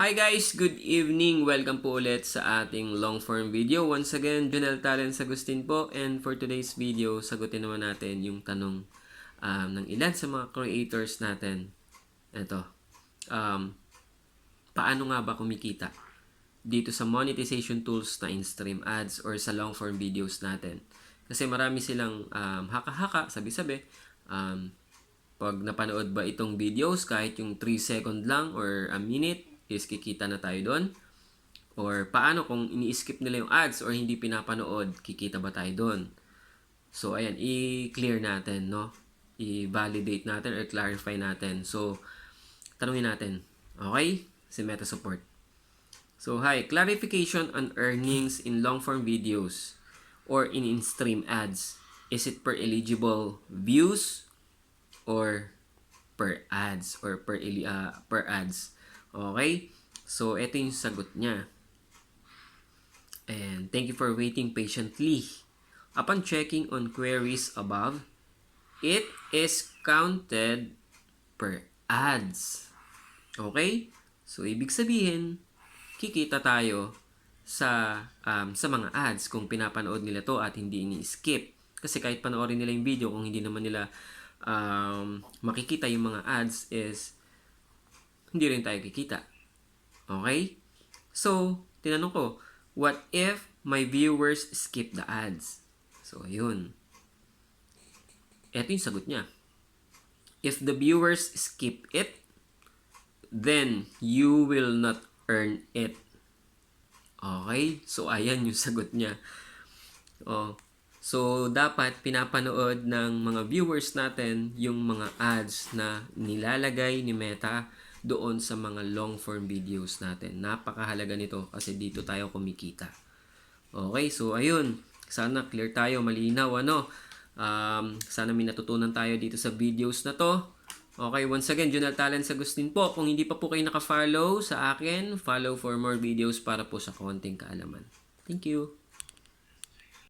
Hi guys! Good evening! Welcome po ulit sa ating long form video. Once again, Junel Talents Agustin po. And for today's video, sagutin naman natin yung tanong ng ilan sa mga creators natin. Ito. Paano nga ba kumikita dito sa monetization tools na in-stream ads or sa long form videos natin? Kasi marami silang haka-haka, sabi-sabi. Pag napanood ba itong videos, kahit yung 3 second lang or a minute, is kikita na tayo doon? Or paano kung ini-skip nila yung ads or hindi pinapanood, kikita ba tayo doon? So, ayan, i-clear natin, no? I-validate natin or clarify natin. So, tanungin natin. Okay? Si Meta Support. So, hi. Clarification on earnings in long-form videos or in in-stream ads. Is it per eligible views or per ads or per ads? Okay? So, ito yung sagot niya. And thank you for waiting patiently. Upon checking on queries above, it is counted per ads. Okay? So, ibig sabihin, kikita tayo sa mga ads kung pinapanood nila to at hindi ini-skip. Kasi kahit panoorin nila yung video, kung hindi naman nila makikita yung mga ads is hindi rin tayo kikita. Okay? So, tinanong ko, what if my viewers skip the ads? So, yun. Ito yung sagot niya. If the viewers skip it, then you will not earn it. Okay? So, ayan yung sagot niya. So, dapat pinapanood ng mga viewers natin yung mga ads na nilalagay ni Meta doon sa mga long form videos natin. Napakahalaga nito kasi dito tayo kumikita. Okay, so ayun. Sana clear tayo, malinaw, ano? Sana may natutunan tayo dito sa videos na to. Okay, once again, Junel Talents Agustin po. Kung hindi pa po kayo naka-follow sa akin, follow for more videos para po sa konting kaalaman. Thank you.